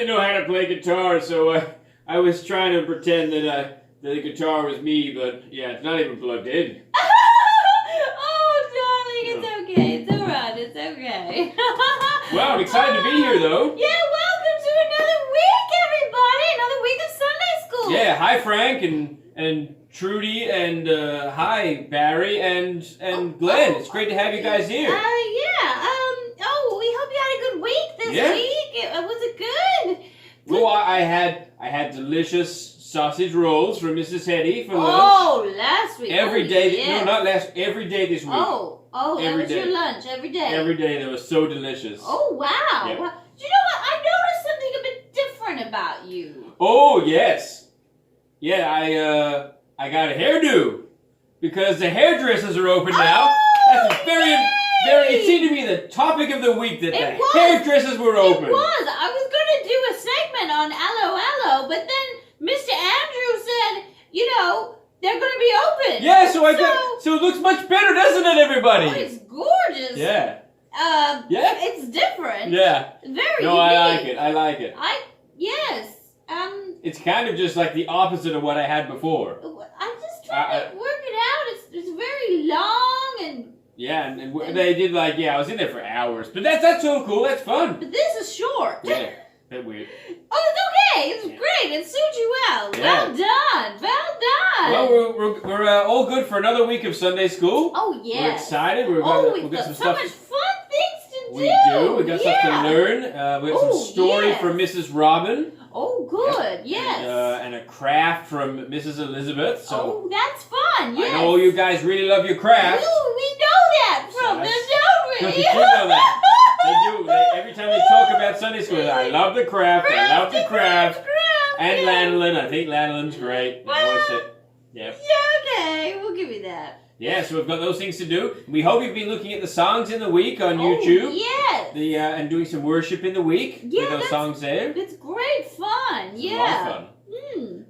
didn't know how to play guitar, so I was trying to pretend that the guitar was me, but yeah, it's not even plugged in. Oh, darling, it's okay. It's all right. It's okay. Well, I'm excited to be here, though. Yeah, welcome to another week, everybody. Another week of Sunday school. Yeah, hi, Frank and Trudy, and hi, Barry and Glenn. It's great to have you guys here. We hope you had a good week this week. Was it good? Well, I had delicious sausage rolls from Mrs. Hetty for lunch. Oh, last week. Every day. No, not last. Every day this week. That was your lunch every day. Every day. They were so delicious. Oh, wow. Yep. Well, do you know what? I noticed something a bit different about you. Oh, yes. Yeah, I got a hairdo because the hairdressers are open now. That's very. It seemed to be the topic of the week that the hairdressers were open. It was. I was going to do a segment on Aloe, but then Mr. Andrew said, they're going to be open. Yeah, so it looks much better, doesn't it, everybody? Oh, it's gorgeous. Yeah. It's different. Yeah. Very unique. I like it. Yes. It's kind of just like the opposite of what I had before. I'm just trying to work it out. It's very long and... Yeah, and they did I was in there for hours. But that's so cool. That's fun. But this is short. Yeah, that's weird. Oh, it's okay. It's great. It suits you well. Yeah. Well done. Well, we're all good for another week of Sunday school. Oh, yeah. We're excited. We've got some so stuff. much fun things to do. We do. We got stuff to learn. We have some story from Mrs. Robyn. Oh, good. Yes. And a craft from Mrs. Elizabeth. So that's fun. Yes. I know you guys really love your craft. We know that from them, don't we? You do know that. They do. Every time they talk about Sunday school, I love the craft. I love the craft. And Lanolin. I think Lanolin's great. Yeah, okay. We'll give you that. Yeah, so we've got those things to do. We hope you've been looking at the songs in the week on YouTube. Yes. And doing some worship in the week with those songs there. It's great fun. It's a lot of fun.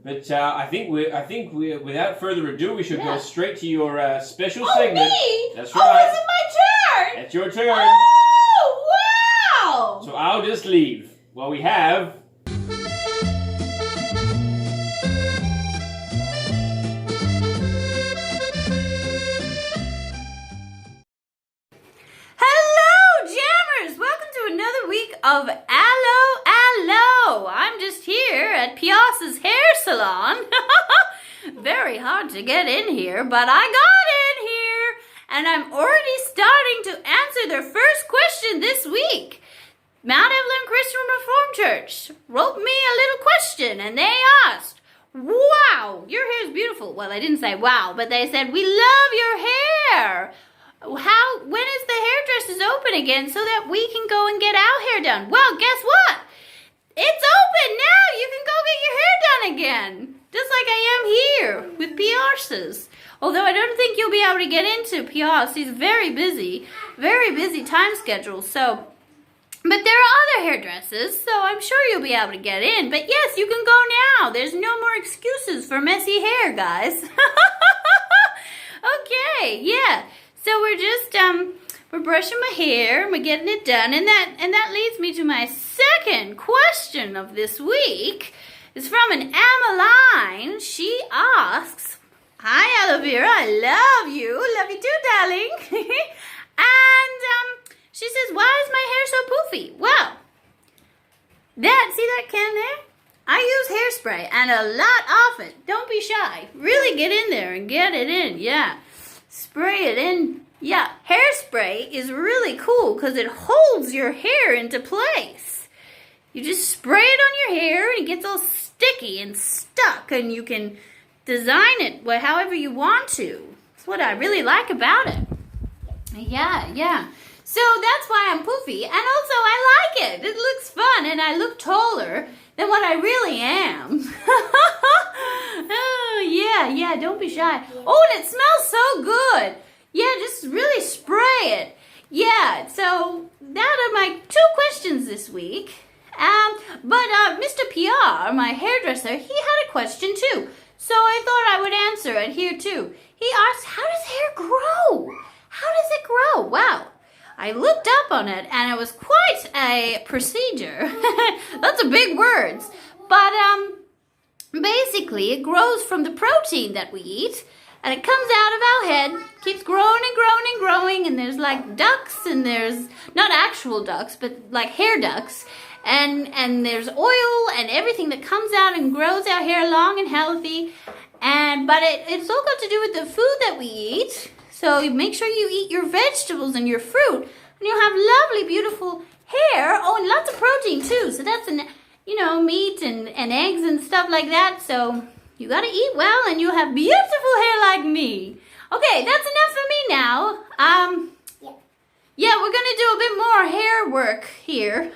But I think we without further ado, we should go straight to your special segment. Me? That's right. Is it my turn? That's your turn. Oh, wow! So I'll just leave. Well, we have. Of Aloe. I'm just here at Piazza's hair salon. Very hard to get in here, but I got in here. And I'm already starting to answer their first question this week. Mount Evelyn Christian Reformed Church wrote me a little question, and they asked, wow, your hair is beautiful. Well, they didn't say wow, but they said, we love your hair. When is the hairdressers open again so that we can go and get our hair done? Well, guess what? It's open now. You can go get your hair done again. Just like I am here with Piazza's. Although I don't think you'll be able to get into Piazza. He's very busy time schedule. So, but there are other hairdressers, so I'm sure you'll be able to get in. But yes, you can go now. There's no more excuses for messy hair, guys. Okay, yeah. So we're just we're brushing my hair and we're getting it done, and that leads me to my second question of this week. It's from an Emmeline. She asks, "Hi, Aloe Vera, I love you too, darling." And she says, "Why is my hair so poofy?" Well, see that can there? I use hairspray and a lot of it. Don't be shy. Really get in there and get it in. Yeah. Spray it in. Yeah, hairspray is really cool because it holds your hair into place. You just spray it on your hair and it gets all sticky and stuck, and you can design it however you want to. That's what I really like about it. Yeah. So that's why I'm poofy, and also I like it. It looks fun, and I look taller than what I really am. Oh, yeah, don't be shy. Oh, and it smells so good. Yeah, just really spray it. Yeah, so that are my two questions this week. But Mr. PR, my hairdresser, he had a question too. So I thought I would answer it here too. He asked, how does hair grow? How does it grow? Wow. I looked up on it, and it was quite a procedure. That's a big words. But basically, it grows from the protein that we eat, and it comes out of our head, keeps growing and growing and growing, and there's like ducts, and there's not actual ducts, but like hair ducts, and there's oil and everything that comes out and grows our hair long and healthy. But it's all got to do with the food that we eat. So you make sure you eat your vegetables and your fruit, and you'll have lovely, beautiful hair. Oh, and lots of protein too. So that's meat and eggs and stuff like that. So you gotta eat well, and you'll have beautiful hair like me. Okay, that's enough for me now. Yeah, we're gonna do a bit more hair work here.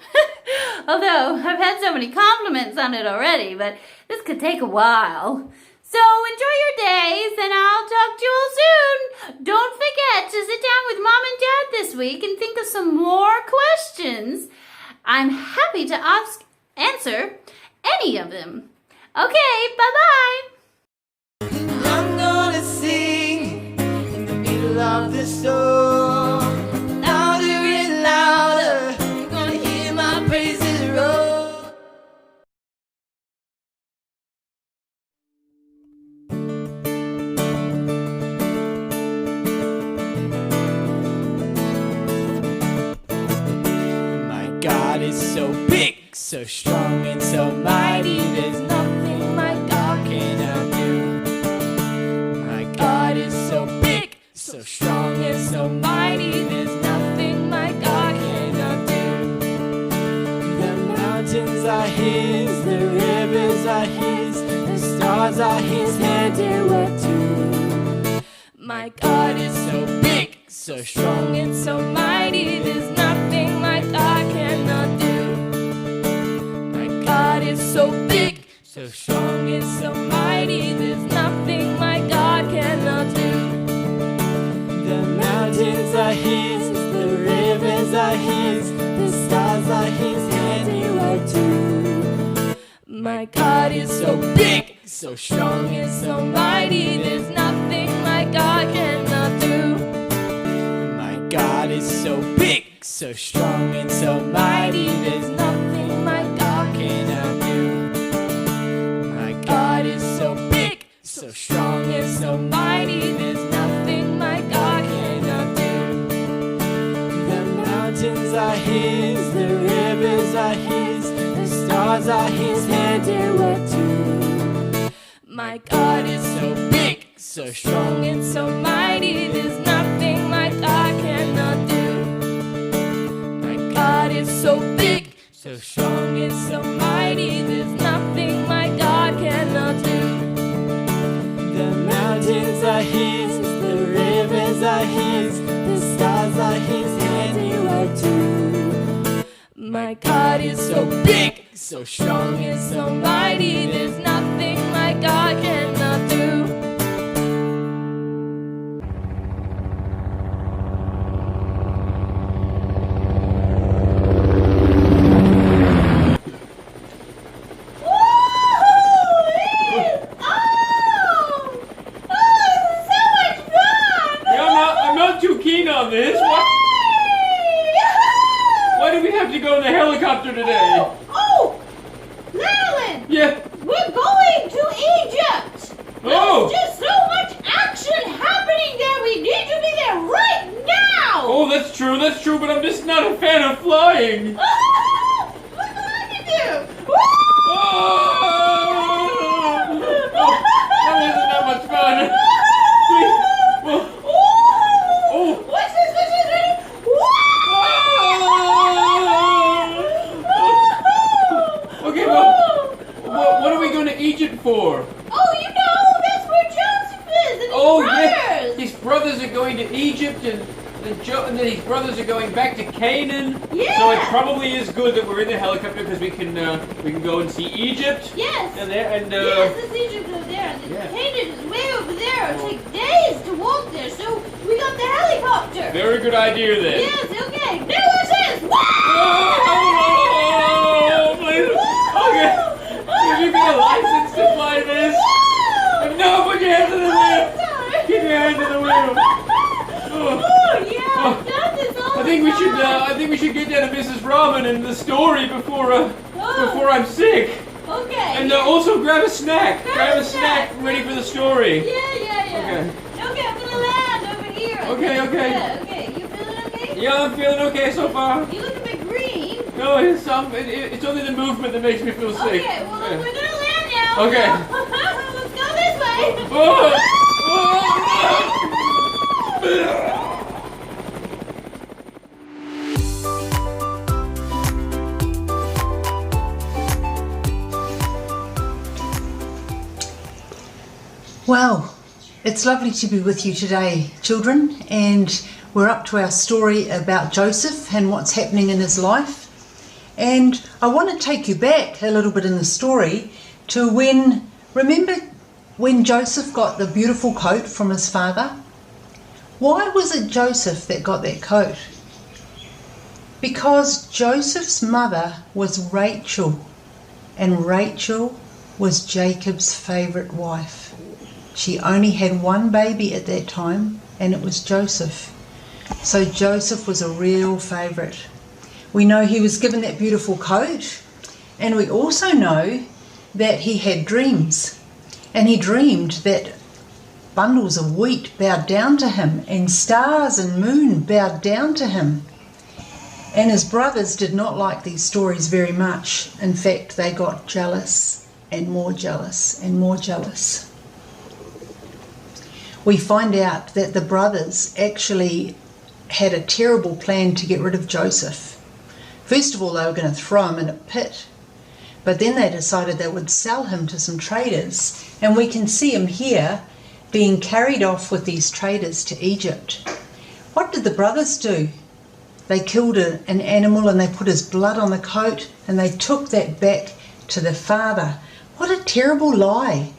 Although I've had so many compliments on it already, but this could take a while. So enjoy your days, and I'll talk to you all soon. Don't forget to sit down with Mom and Dad this week and think of some more questions. I'm happy to answer any of them. Okay, bye-bye. I'm gonna sing in the middle of the storm. Louder and louder, you're gonna hear my praises roll. My God is so big, so strong and so mighty, there's nothing my God cannot do. My God is so big, so strong and so mighty, there's nothing my God cannot do. The mountains are His, the rivers are His, the stars are His handiwork too. My God is so big, so strong and so mighty, there's nothing my God cannot do. God is so big, so strong and so mighty, there's nothing my God cannot do. The mountains are His, the rivers are His, the stars are His handiwork too. My God is so big, so strong and so mighty, there's nothing my God cannot do. My God is so big, so strong and so mighty, there's nothing my God cannot do. My God is so big, so strong and so mighty, there's nothing my God cannot do. The mountains are His, the rivers are His, the stars are His handiwork too. My God is so big, so strong and so mighty, there's nothing my God cannot do. My God is so big, so strong and so mighty, there's nothing my God cannot do. The mountains are His, the rivers are His, the stars are His handiwork too. My God is so big, so strong and so mighty, there's nothing my God cannot do. On this? Why do we have to go in the helicopter today? Oh! Lanolin! Yeah. We're going to Egypt! Oh! There's just so much action happening there! We need to be there right now! Oh, that's true, but I'm just not a fan of flying. Look what I can do! Oh, that wasn't that much fun. Please. Oh. What's this? Ready? Okay, well, what are we going to Egypt for? Oh, that's where Joseph is and his brothers! Yes. His brothers are going to Egypt, and then his brothers are going back to Canaan. Yeah. So it probably is good that we're in the helicopter because we can go and see Egypt. Yes. Yes, this is Egypt over there. Canaan is way over there. It'll take days to walk there, so we got the helicopter. Very good idea then. Yes, okay. Now watch this! Oh, please. Okay. Have you got a license to fly this? No, put your hands on the wheel. Keep your hands on the wheel. Oh, yeah, that is all I think we ramen and the story before I'm sick. Okay. And also grab a snack. Grab a snack ready for the story. Yeah. Okay. Okay, I'm gonna land over here. Okay. Yeah, okay. You feeling okay? Yeah, I'm feeling okay so far. You look a bit green. No, it's only the movement that makes me feel sick. Okay, well, we're gonna land now. Okay. Let's go this way. Well, it's lovely to be with you today, children, and we're up to our story about Joseph and what's happening in his life. And I want to take you back a little bit in the story to remember when Joseph got the beautiful coat from his father? Why was it Joseph that got that coat? Because Joseph's mother was Rachel, and Rachel was Jacob's favourite wife. She only had one baby at that time, and it was Joseph. So Joseph was a real favourite. We know he was given that beautiful coat, and we also know that he had dreams. And he dreamed that bundles of wheat bowed down to him, and stars and moon bowed down to him. And his brothers did not like these stories very much. In fact, they got jealous and more jealous and more jealous. We find out that the brothers actually had a terrible plan to get rid of Joseph. First of all, they were going to throw him in a pit, but then they decided they would sell him to some traders, and we can see him here being carried off with these traders to Egypt. What did the brothers do? They killed an animal and they put his blood on the coat, and they took that back to their father. What a terrible lie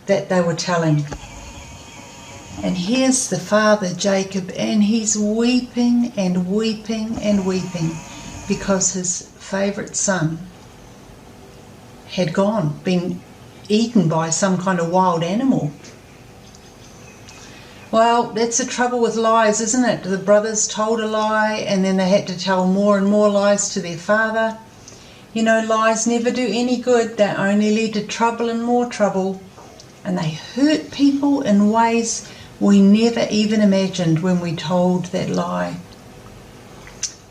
that they were telling. And here's the father, Jacob, and he's weeping and weeping and weeping because his favourite son had been eaten by some kind of wild animal. Well, that's the trouble with lies, isn't it? The brothers told a lie, and then they had to tell more and more lies to their father. You know, lies never do any good. They only lead to trouble and more trouble. And they hurt people in ways we never even imagined when we told that lie.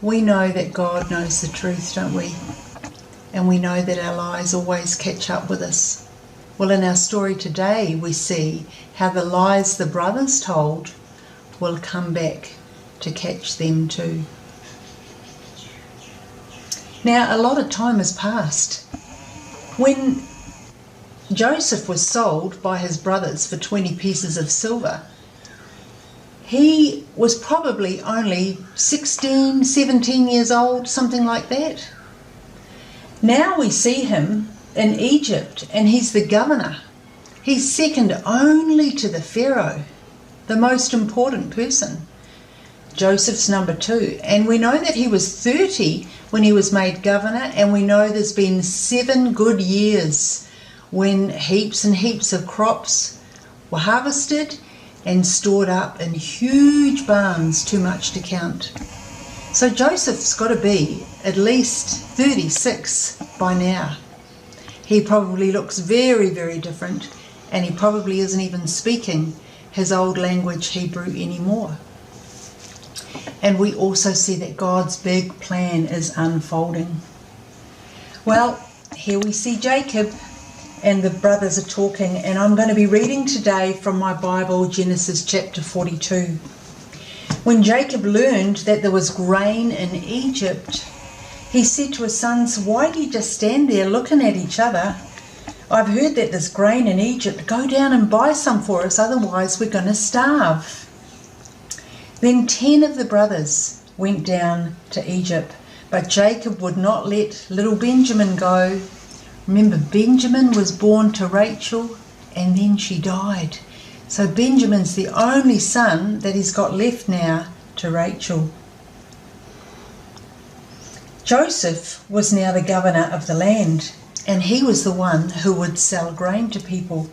We know that God knows the truth, don't we? And we know that our lies always catch up with us. Well, in our story today, we see how the lies the brothers told will come back to catch them too. Now, a lot of time has passed. When Joseph was sold by his brothers for 20 pieces of silver, he was probably only 16, 17 years old, something like that. Now we see him in Egypt, and he's the governor. He's second only to the Pharaoh, the most important person. Joseph's number 2. And we know that he was 30 when he was made governor, and we know there's been 7 good years when heaps and heaps of crops were harvested and stored up in huge barns, too much to count. So Joseph's got to be at least 36 by now. He probably looks very, very different, and he probably isn't even speaking his old language, Hebrew, anymore. And we also see that God's big plan is unfolding. Well, here we see Jacob, and the brothers are talking, and I'm going to be reading today from my Bible, Genesis chapter 42. When Jacob learned that there was grain in Egypt, he said to his sons, "Why do you just stand there looking at each other? I've heard that there's grain in Egypt. Go down and buy some for us, otherwise we're going to starve." Then 10 of the brothers went down to Egypt, but Jacob would not let little Benjamin go. Remember, Benjamin was born to Rachel, and then she died. So Benjamin's the only son that he's got left now to Rachel. Joseph was now the governor of the land, and he was the one who would sell grain to people.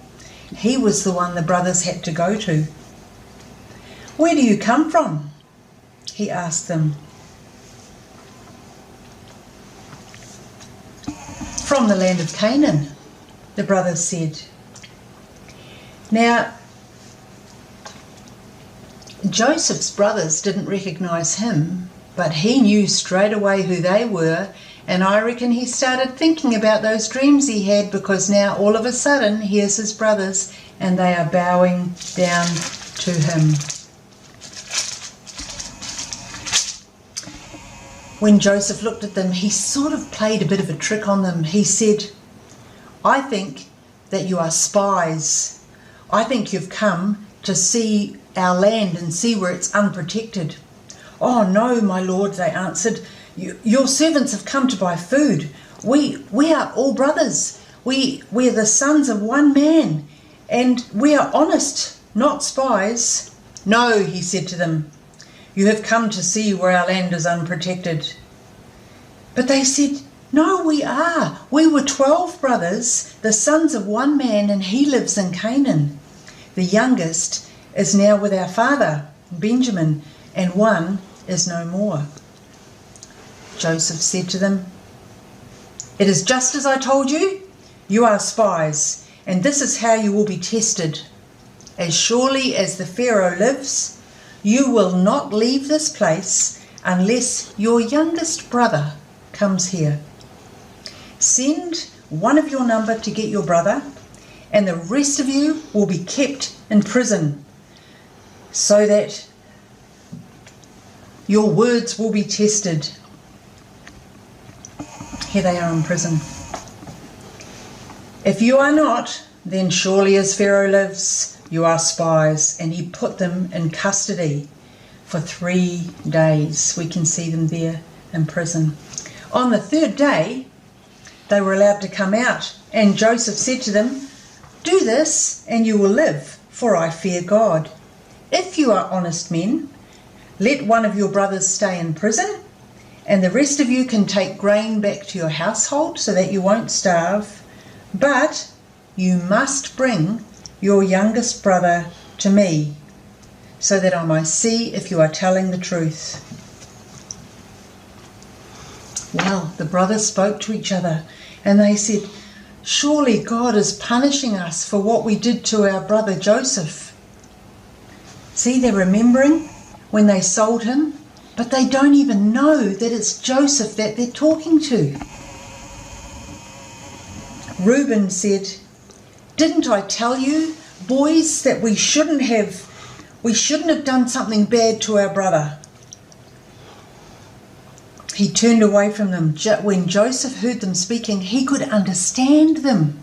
He was the one the brothers had to go to. "Where do you come from?" he asked them. "From the land of Canaan," the brothers said. Now, Joseph's brothers didn't recognise him, but he knew straight away who they were, and I reckon he started thinking about those dreams he had, because now all of a sudden here's his brothers and they are bowing down to him. When Joseph looked at them, he sort of played a bit of a trick on them. He said, "I think that you are spies. I think you've come to see our land and see where it's unprotected." "Oh no, my lord," they answered. Your servants have come to buy food. We are all brothers. We're the sons of one man, and we are honest, not spies." "No," he said to them, "you have come to see where our land is unprotected." But they said, "No, we are. We were 12 brothers, the sons of one man, and he lives in Canaan. The youngest is now with our father, Benjamin, and one is no more." Joseph said to them, "It is just as I told you. You are spies, and this is how you will be tested. As surely as the Pharaoh lives, you will not leave this place unless your youngest brother comes here. Send one of your number to get your brother, and the rest of you will be kept in prison, so that your words will be tested." Here they are in prison. "If you are not, then surely as Pharaoh lives, you are spies." And he put them in custody for 3 days. We can see them there in prison. On the 3rd day, they were allowed to come out, and Joseph said to them, "Do this and you will live, for I fear God. If you are honest men, let one of your brothers stay in prison, and the rest of you can take grain back to your household so that you won't starve. But you must bring your youngest brother to me, so that I might see if you are telling the truth." Well, the brothers spoke to each other, and they said, "Surely God is punishing us for what we did to our brother Joseph." See, they're remembering when they sold him, but they don't even know that it's Joseph that they're talking to. Reuben said, "Didn't I tell you, boys, that we shouldn't have done something bad to our brother?" He turned away from them. When Joseph heard them speaking, he could understand them,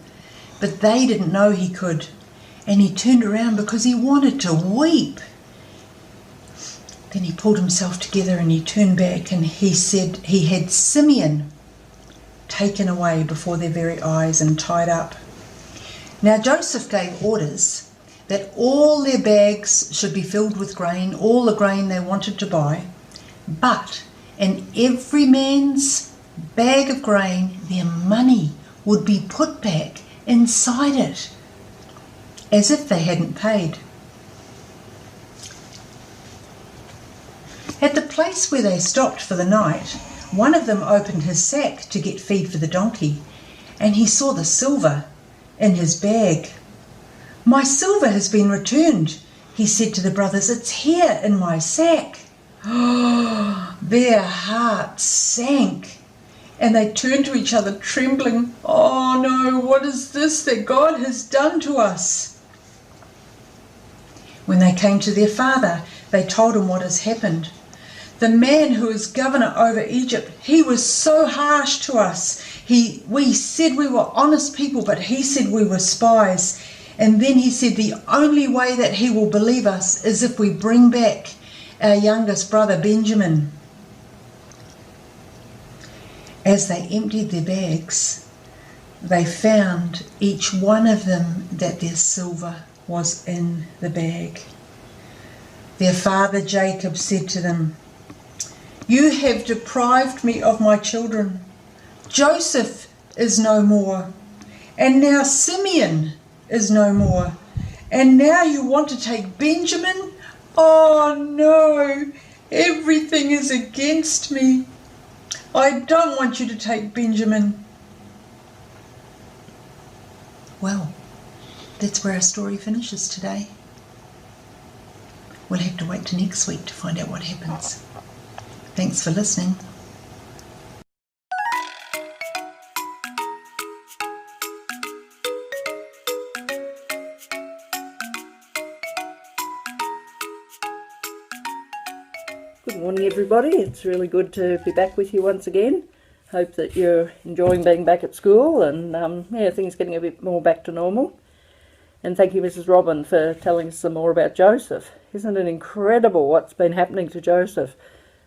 but they didn't know he could. And he turned around because he wanted to weep. Then he pulled himself together and he turned back, and he said he had Simeon taken away before their very eyes and tied up. Now Joseph gave orders that all their bags should be filled with grain, all the grain they wanted to buy, but in every man's bag of grain their money would be put back inside it, as if they hadn't paid. At the place where they stopped for the night, one of them opened his sack to get feed for the donkey, and he saw the silver in his bag. "My silver has been returned," he said to the brothers. "It's here in my sack." Their hearts sank, and they turned to each other trembling. "Oh no, what is this that God has done to us?" When they came to their father, they told him what has happened. "The man who is governor over Egypt, he was so harsh to us. We said we were honest people, but he said we were spies. And then he said the only way that he will believe us is if we bring back our youngest brother Benjamin." As they emptied their bags, they found each one of them that their silver was in the bag. Their father Jacob said to them, "You have deprived me of my children. Joseph is no more, and now Simeon is no more, and now you want to take Benjamin? Oh no, everything is against me. I don't want you to take Benjamin." Well, that's where our story finishes today. We'll have to wait till next week to find out what happens. Thanks for listening. Good morning, everybody. It's really good to be back with you once again. Hope that you're enjoying being back at school and things getting a bit more back to normal. And thank you, Mrs Robyn, for telling us some more about Joseph. Isn't it incredible what's been happening to Joseph?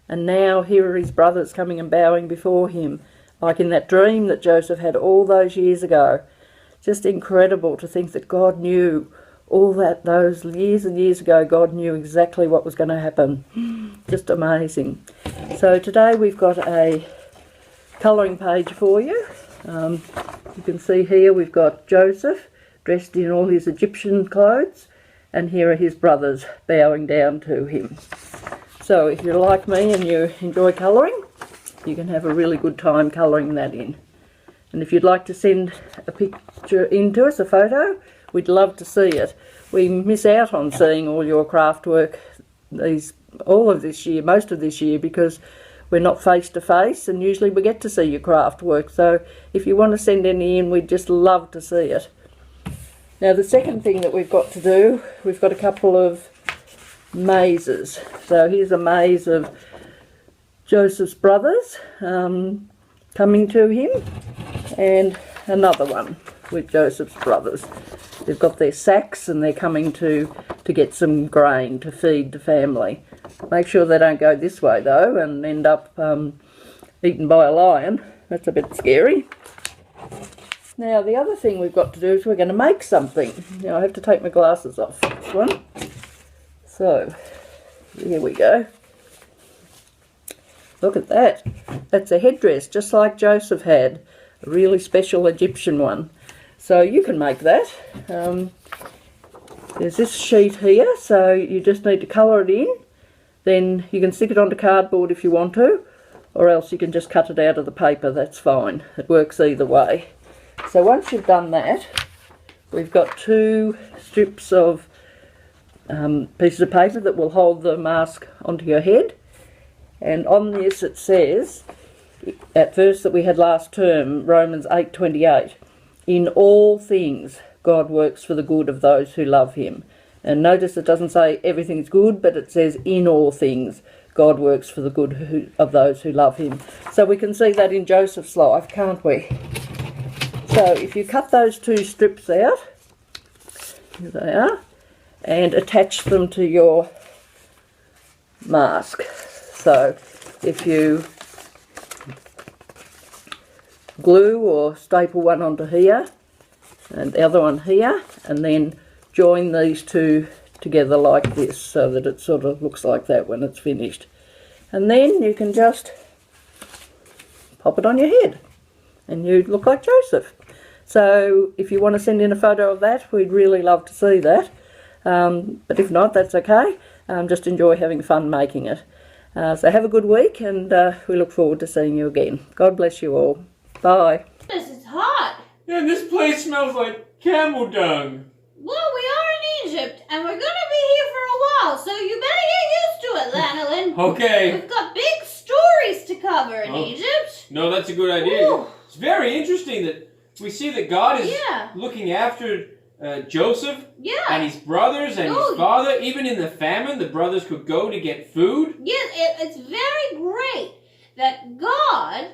And now here are his brothers coming and bowing before him, like in that dream that Joseph had all those years ago. Just incredible to think that God knew all that those years and years ago. God knew exactly what was going to happen. Just amazing. So today we've got a colouring page for you. You can see here we've got Joseph dressed in all his Egyptian clothes, and here are his brothers bowing down to him. So if you're like me and you enjoy colouring, you can have a really good time colouring that in. And if you'd like to send a picture in to us, a photo, we'd love to see it. We miss out on seeing all your craft work all of this year, most of this year, because we're not face to face, and usually we get to see your craft work. So if you want to send any in, we'd just love to see it. Now the second thing that we've got to do, we've got a couple of mazes. So here's a maze of Joseph's brothers coming to him, and another one with Joseph's brothers. They've got their sacks and they're coming to get some grain to feed the family. Make sure they don't go this way though and end up eaten by a lion. That's a bit scary. Now the other thing we've got to do is we're going to make something. Now I have to take my glasses off for this one. So here we go. Look at that. That's a headdress just like Joseph had. A really special Egyptian one. So you can make that. There's this sheet here, so you just need to colour it in. Then you can stick it onto cardboard if you want to, or else you can just cut it out of the paper, that's fine. It works either way. So once you've done that, we've got 2 strips of pieces of paper that will hold the mask onto your head. And on this it says, at verse that we had last term, Romans 8:28, in all things God works for the good of those who love him. And notice it doesn't say everything's good, but it says in all things God works for the good of those who love him. So we can see that in Joseph's life, can't we? So if you cut those 2 strips out, here they are, and attach them to your mask. So if you glue or staple one onto here and the other one here, and then join these 2 together like this so that it sort of looks like that when it's finished. And then you can just pop it on your head and you look like Joseph. So if you want to send in a photo of that, we'd really love to see that. But if not, that's okay. Just enjoy having fun making it. So have a good week, and we look forward to seeing you again. God bless you all. Bye. This is hot. Yeah, this place smells like camel dung. Well, we are in Egypt, and we're going to be here for a while, so you better get used to it, Lanolin. Okay. We've got big stories to cover in Egypt. No, that's a good idea. Ooh. It's very interesting that we see that God is Yeah. looking after Joseph Yeah. and his brothers and his father. Even in the famine, the brothers could go to get food. Yes, it's very great that God,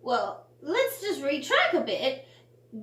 well, let's just retrack a bit.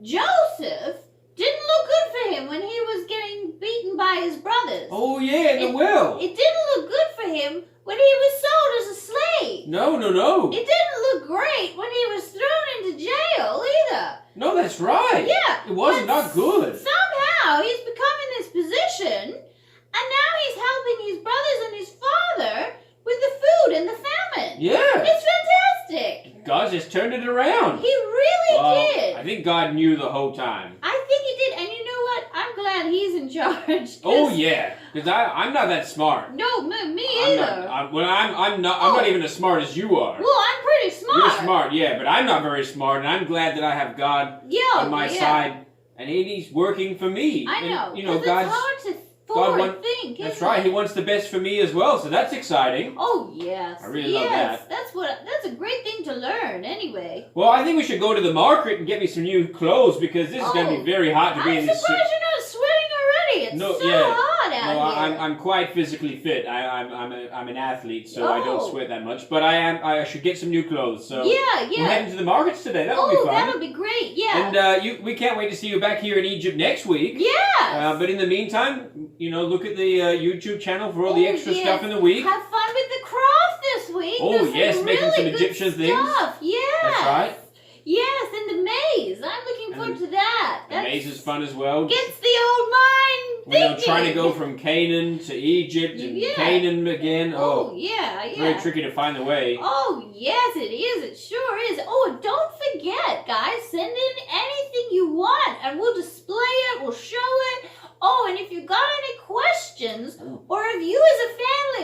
Joseph didn't look good for him when he was getting beaten by his brothers. Oh, yeah, in the will. It didn't look good for him when he was sold as a slave. No. It didn't look great when he was thrown into jail either. No, that's right. Yeah. It was not good. Somehow he's become in this position, and now he's helping his brothers and his father with the food and the famine. Yeah. It's fantastic. God just turned it around. He really did. I think God knew the whole time. I think he did, and you know what? I'm glad he's in charge. Oh yeah, because I'm not that smart. No, me either. I'm not even as smart as you are. Well, I'm pretty smart. You're smart, yeah, but I'm not very smart, and I'm glad that I have God on my side and he's working for me. I know. And, you know, 'cause God's. it's hard to God think. That's isn't right. it? He wants the best for me as well, so that's exciting. Oh yes. I really love that. That's a great thing to learn. Anyway. Well, I think we should go to the market and get me some new clothes because this is going to be very hot to be in I'm this. surprised you're not sweating already. It's hot out here. I'm quite physically fit. I'm an athlete, so I don't Oh. sweat that much. But I should get some new clothes. So Yeah. we're heading to the markets today. That'll be fun. That'll be great. Yeah. And we can't wait to see you back here in Egypt next week. Yeah. But in the meantime, you know, look at the YouTube channel for all the extra stuff in the week. Have fun with the craft this week. Oh, There's yes, some making really some good Egyptian things. stuff. Yes. That's right. Yes, and the maze. I'm looking forward to that. The maze is fun as well. Gets the old mind You know, thinking. trying to go from Canaan to Egypt and Canaan again. Oh, yeah. It's very tricky to find the way. Oh, yes, it is. It sure is. Oh, and don't forget, guys, send in anything you want, and we'll display it, we'll show it. Oh, and if you got any questions, or if you as a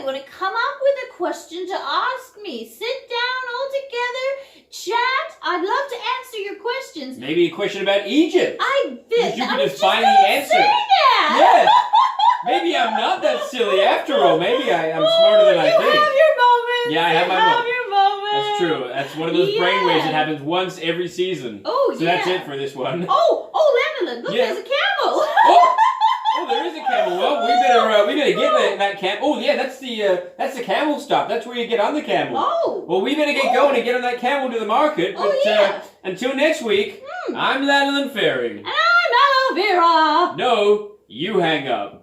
family want to come up with a question to ask me, sit down all together, chat. I'd love to answer your questions. Maybe a question about Egypt. I You was could just find gonna the answer. say that. Yes. Maybe I'm not that silly after all. Maybe I'm smarter than I You think. have your moments. Yeah, I have my moments. moments. Your moments. That's true. That's one of those brainwaves that happens once every season. Oh, So yeah. that's it for this one. Oh, Lanolin, look, Yeah. there's a camel. Oh, there is a camel. Well, we better get that camel. Oh, yeah, that's the camel stop. That's where you get on the camel. Oh. Well, we better get going and get on that camel to the market. Oh, But yeah. until next week, I'm Lanolin Faring. And I'm Aloe Vera. No, you hang up.